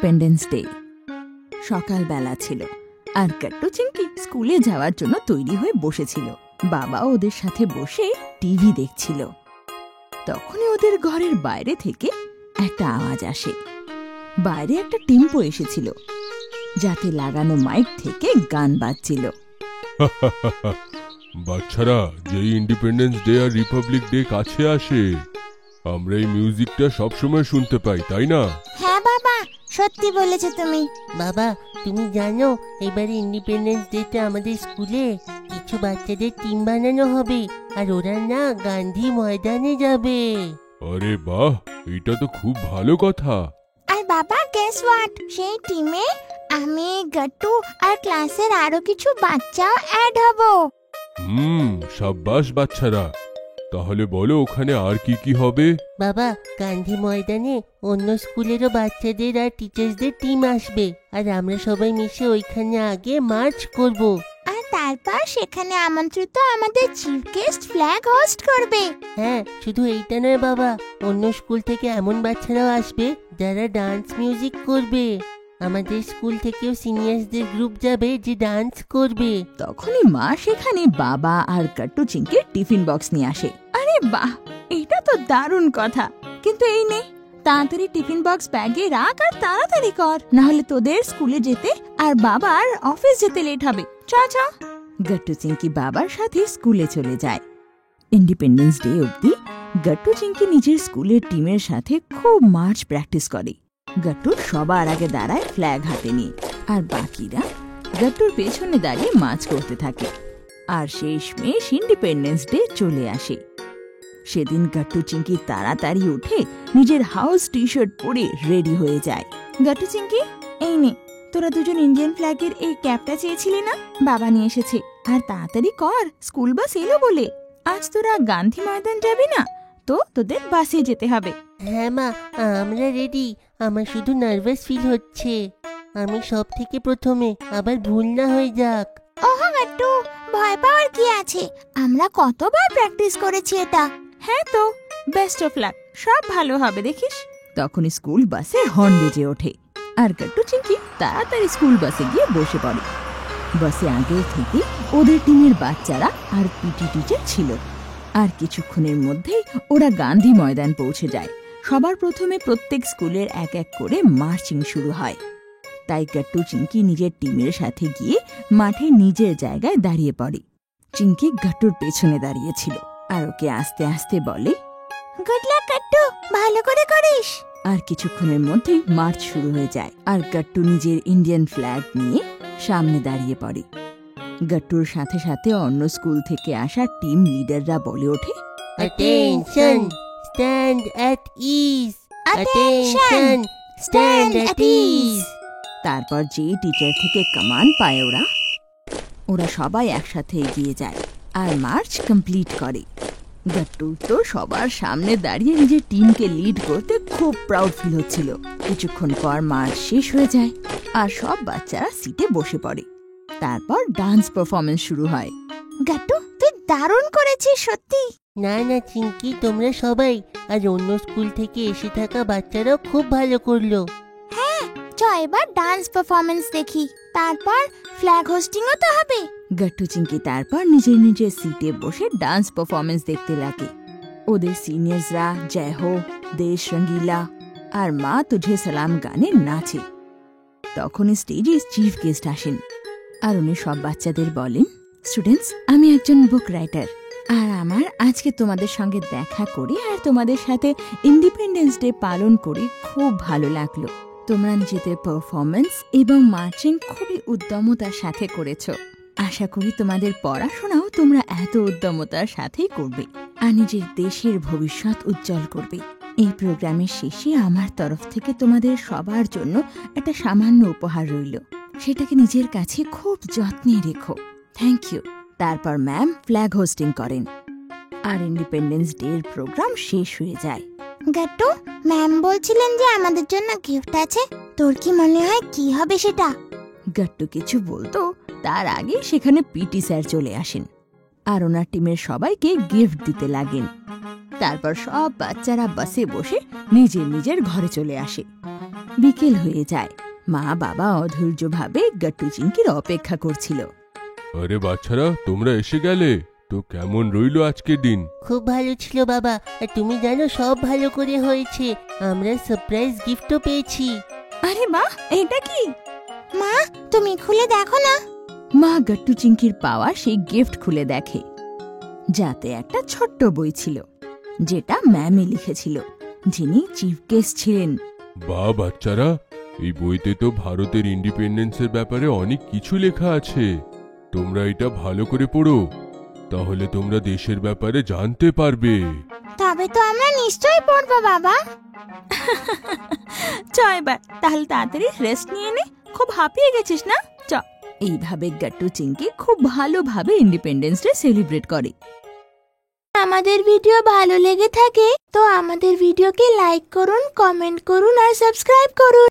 Independence day. সকালবেলা ছিল আর গাট্টু চিংকি স্কুলে যাওয়ার জন্য তৈরি হয়ে বসেছিল। বাবা ওদের সাথে বসে টিভি দেখছিল। তখনই ওদের ঘরের বাইরে থেকে একটা আওয়াজ আসে। বাইরে একটা টেম্পো এসেছিল, যাতে লাগানো মাইক থেকে গান বাজছিল। বাচ্চারা, যেই ইন্ডিপেন্ডেন্স ডে আর রিপাবলিক ডে কাছে আসে, আমরা এই মিউজিকটা সবসময় শুনতে পাই, তাই না? হ্যাঁ বাবা, সত্যি বলেছো তুমি। বাবা, তুমি জানো এবারে ইন্ডিপেন্ডেন্স ডেতে আমাদের স্কুলে কিছু বাচ্চাদের টিম বানানো হবে, আর ওরা না গান্ধী ময়দানে যাবে। আরে বাহ, এটা তো খুব ভালো কথা। আর বাবা, গেস হোয়াট, সেই টিমে আমি, গাট্টু আর ক্লাসের আরো কিছু বাচ্চাও অ্যাড হব। সাব্বাস বাচ্চারা। তাহলে বলো, ওখানে আর কি কি হবে? বাবা, গান্ধী ময়দানে অন্য স্কুলেরও বাচ্চাদের আর টিচার্সদের টিম আসবে, আর আমরা সবাই মিশে ওইখানে আগে মার্চ করব। আর তারপর সেখানে আমন্ত্রিত আমাদের চিফ গেস্ট ফ্ল্যাগ হোস্ট করবে। হ্যাঁ, শুধু এইটা নয় বাবা, অন্য স্কুল থেকে এমন বাচ্চারাও আসবে যারা ডান্স মিউজিক করবে। আমাদের স্কুল থেকেও সিনিয়রসদের গ্রুপ যাবে যে ডান্স করবে। তখনই মা সেখানে বাবা আর গাট্টু চিংকির টিফিন বক্স নিয়ে আসে। আরে বাহ, এটা তো দারুণ কথা। কিন্তু এই নে, তাড়াতাড়ি টিফিন বক্স ব্যাগে রাখ আর তাড়াতাড়ি কর, না হলে তোদের স্কুলে যেতে আর বাবার অফিস যেতে লেট হবে। চ চ। গাট্টু চিংকি বাবার সাথে স্কুলে চলে যায়। ইন্ডিপেন্ডেন্স ডে অবধি গাট্টু চিংকি নিজের স্কুলের টিমের সাথে খুব মার্চ প্র্যাকটিস করে। গাট্টুর সবার আগে দাঁড়ায় ফ্ল্যাগ হাতে নিয়ে, আর বাকিরা গাট্টুর পেছনে দাঁড়িয়ে মার্চ করতে থাকে। আর শেষমেশ ইন্ডিপেন্ডেন্স ডে চলে আসে। সেদিন গাট্টু চিংকি তাড়াতাড়ি উঠে নিজের হাউস টি শার্ট পরে রেডি হয়ে যায়। গাট্টু চিংকি, এই নে, তোরা দুজন ইন্ডিয়ান ফ্ল্যাগের এই ক্যাপটা চেয়েছিলি না, বাবা নিয়ে এসেছে। আর তাড়াতাড়ি কর, স্কুল বাস এলো বলে। আজ তোরা গান্ধী ময়দান যাবি না, তো তোদের বাসে যেতে হবে। হ্যাঁ মা, আমরা রেডি। আমার শুধু নার্ভাস ফিল হচ্ছে। আমি সব থেকে প্রথমে, আবার ভুল না হয়ে যাক। ওহো গাট্টু, ভয় পাওয়ার কি আছে, আমরা কতবার প্র্যাকটিস করেছি এটা। হ্যাঁ তো, বেস্ট অফ লাক, সব ভালো হবে দেখিস। তখন স্কুল বাসে হর্ন বেজে ওঠে আর গাট্টু চিংকি তাড়াতাড়ি স্কুল বাসে গিয়ে বসে পড়ে। বাসে আগে থেকে ওদের টিমের বাচ্চারা আর পিটি টিচার ছিল। আর কিছুক্ষণের মধ্যেই ওরা গান্ধী ময়দান পৌঁছে যায়। সবার প্রথমে প্রত্যেক স্কুলের এক এক করে মার্চিং শুরু হয়। তাই গাট্টু চিংকি নিজের টিমের সাথে গিয়ে মাঠে নিজের জায়গায় দাঁড়িয়ে পড়ে। চিংকি গাট্টুর পেছনে দাঁড়িয়েছিল আর ওকে আস্তে আস্তে বলে, গুড লাক গাট্টু, ভালো করে করিস। আর কিছুক্ষণের মধ্যেই মার্চ শুরু হয়ে যায় আর গাট্টু নিজের ইন্ডিয়ান ফ্ল্যাগ নিয়ে সামনে দাঁড়িয়ে পড়ে। গাট্টুর সাথে সাথে অন্য স্কুল থেকে আসা টিম লিডাররা বলে ওঠে, attention, stand at is. Attention, stand at is. তারপর যে টিচার থেকে কমান্ড পায় ওরা সবাই একসাথে এগিয়ে যায় আর মার্চ কমপ্লিট করে। গাট্টু তো সবার সামনে দাঁড়িয়ে নিজের টিমকে লিড করতে খুব প্রাউড ফিল হচ্ছিল। কিছুক্ষণ পর মার্চ শেষ হয়ে যায় আর সব বাচ্চারা সিটে বসে পড়ে। তারপর ডান্স পারফরমেন্স শুরু হয়। গাট্টু, তুই দারুণ করেছিস সত্যি। না না চিংকি, তোমরা সবাই আর অন্য স্কুল থেকে এসে থাকা বাচ্চারাও খুব ভালো করলো। হ্যাঁ, চ এবার ডান্স পারফরমেন্স দেখি, তারপর ফ্ল্যাগ হোস্টিংও তো হবে। গাট্টু চিংকি তারপর নিজের নিজের সিটে বসে ডান্স পারফরমেন্স দেখতে লাগে। ওদের সিনিয়রসরা জয় হো, দেশ রঙ্গিলা আর মা তুঝে সালাম গানে নাচে। তখন স্টেজে চিফ গেস্ট আসেন আর উনি সব বাচ্চাদের বলেন, স্টুডেন্টস, আমি একজন বুক রাইটার, আর আমার আজকে তোমাদের সঙ্গে দেখা করে আর তোমাদের সাথে ইন্ডিপেন্ডেন্স ডে পালন করে খুব ভালো লাগলো। তোমরা নিজেদের পারফরমেন্স এবং মার্চিং খুবই উদ্যমতার সাথে করেছো। আশা করি তোমাদের পড়াশোনাও তোমরা এত উদ্যমতার সাথেই করবে আর নিজের দেশের ভবিষ্যৎ উজ্জ্বল করবে। এই প্রোগ্রামের শেষে আমার তরফ থেকে তোমাদের সবার জন্য একটা সামান্য উপহার রইল, সেটাকে নিজের কাছে খুব যত্নে রেখো। Thank you. তারপর ম্যাম ফ্ল্যাগ হোস্টিং করেন আর ইন্ডিপেন্ডেন্স ডে এর প্রোগ্রাম শেষ হয়ে যায়। গাট্টু, ম্যাম বলছিলেন যে আমাদের জন্য গিফট আছে, তোর কি মনে হয় কি হবে সেটা? গাট্টু কিছু বলতো তার আগে সেখানে পিটি স্যার চলে আসেন আর ওনার টিমের সবাইকে গিফট দিতে লাগেন। তারপর সব বাচ্চারা বাসে বসে নিজের নিজের ঘরে চলে আসে। বিকেল হয়ে যায়। মা বাবা অধৈর্যভাবে গাট্টু চিংকির অপেক্ষা করছিল। আরে বাচ্চারা, তোমরা এসে গেলে তো। কেমন রইলো আজকের দিন? খুব ভালো ছিল বাবা, আর তুমি জানো সব ভালো করে হয়েছে। আমরা সারপ্রাইজ গিফটও পেয়েছি। আরে মা, এটা কি? মা, তুমি খুলে দেখো না। মা গাট্টু চিংকির পাওয়া সেই গিফট খুলে দেখে, যাতে একটা ছোট্ট বই ছিল, যেটা ম্যামই লিখেছিল, যিনি চিফ গেস্ট ছিলেন। বাহ বাচ্চারা, এই বইতে তো ভারতের ইন্ডিপেন্ডেন্সের ব্যাপারে অনেক কিছু লেখা আছে। তোমরা এটা ভালো করে পড়ো, তাহলে তোমরা দেশের ব্যাপারে জানতে পারবে। তবে তো আমরা নিশ্চয়ই পড়বো বাবা। চ এবার তাহলে তাড়াতাড়ি রেস্ট নিয়ে নে, খুব হাঁপিয়ে গেছিস না? চ। এইভাবে গাট্টু চিংকি খুব ভালোভাবে ইন্ডিপেন্ডেন্স ডে সেলিব্রেট করে। আমাদের ভিডিও ভালো লেগে থাকে তো আমাদের ভিডিওকে লাইক করুন, কমেন্ট করুন আর সাবস্ক্রাইব করুন।